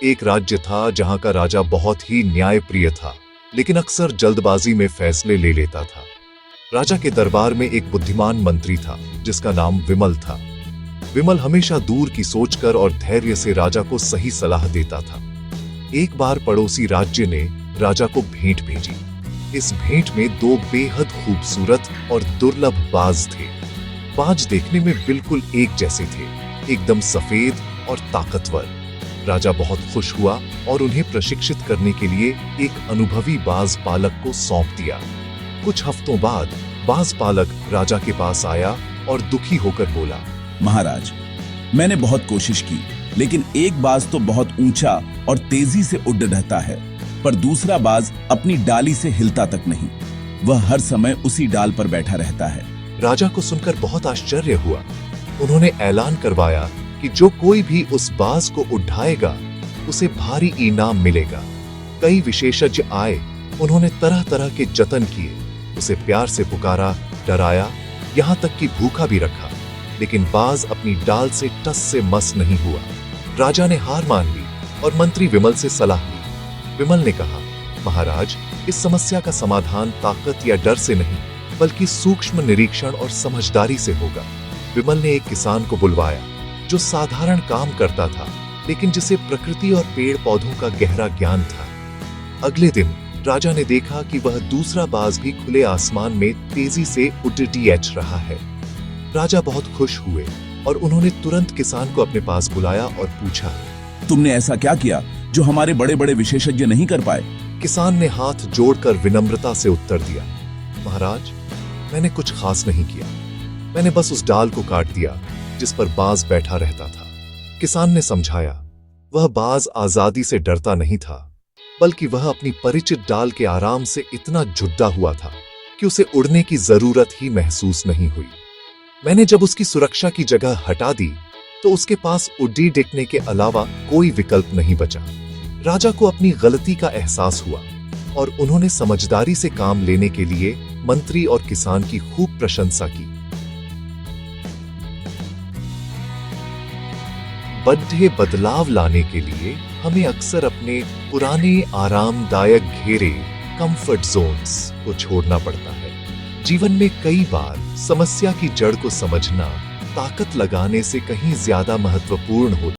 एक राज्य था जहां का राजा बहुत ही न्यायप्रिय था, लेकिन अक्सर जल्दबाजी में फैसले ले लेता था। राजा के दरबार में एक बुद्धिमान मंत्री था जिसका नाम विमल था। विमल हमेशा दूर की सोचकर और धैर्य से राजा को सही सलाह देता था। एक बार पड़ोसी राज्य ने राजा को भेंट भेजी। इस भेंट में दो बेहद खूबसूरत और दुर्लभ बाज थे। बाज देखने में बिल्कुल एक जैसे थे, एकदम सफेद और ताकतवर। राजा बहुत खुश हुआ और उन्हें प्रशिक्षित करने के लिए एक अनुभवी बाज पालक को सौंप दिया। कुछ हफ्तों बाद बाज पालक राजा के पास आया और दुखी होकर बोला, महाराज, मैंने बहुत कोशिश की, लेकिन एक बाज तो बहुत ऊंचा और तेजी से उड़ रहता है, पर दूसरा बाज अपनी डाली से हिलता तक नहीं। वह हर समय उसी डाल पर बैठा रहता है। राजा को सुनकर बहुत आश्चर्य हुआ। उन्होंने ऐलान करवाया कि जो कोई भी उस बाज को उठाएगा उसे भारी इनाम मिलेगा। कई विशेषज्ञ आए, उन्होंने तरह तरह के जतन किए, उसे प्यार से पुकारा, डराया, यहाँ तक कि भूखा भी रखा, लेकिन बाज अपनी डाल से टस से मस नहीं हुआ। राजा ने हार मान ली और मंत्री विमल से सलाह ली। विमल ने कहा, महाराज, इस समस्या का समाधान ताकत या डर से नहीं, बल्कि सूक्ष्म निरीक्षण और समझदारी से होगा। विमल ने एक किसान को बुलवाया जो साधारण काम करता था, लेकिन जिसे प्रकृति और पेड़ पौधों का गहरा ज्ञान था। अगले दिन राजा ने देखा कि वह दूसरा बाज भी खुले आसमान में तेजी से उड़ीएच रहा है। राजा बहुत खुश हुए और उन्होंने तुरंत किसान को अपने पास बुलाया और पूछा, तुमने ऐसा क्या किया जो हमारे बड़े बड़े विशेषज्ञ नहीं कर पाए? किसान ने हाथ जोड़कर विनम्रता से उत्तर दिया, महाराज, मैंने कुछ खास नहीं किया। मैंने बस उस डाल को काट दिया जिस पर बाज बैठा रहता था। किसान ने समझाया, वह बाज आजादी से डरता नहीं था, बल्कि वह अपनी परिचित डाल के आराम से इतना जुड़ा हुआ था कि उसे उड़ने की जरूरत ही महसूस नहीं हुई। मैंने जब उसकी सुरक्षा की जगह हटा दी तो उसके पास उड़ी देखने के अलावा कोई विकल्प नहीं बचा। राजा को अपनी गलती का एहसास हुआ और उन्होंने समझदारी से काम लेने के लिए मंत्री और किसान की खूब प्रशंसा की। बड़े बदलाव लाने के लिए हमें अक्सर अपने पुराने आरामदायक घेरे, कंफर्ट जोन्स को छोड़ना पड़ता है। जीवन में कई बार समस्या की जड़ को समझना ताकत लगाने से कहीं ज्यादा महत्वपूर्ण होता है।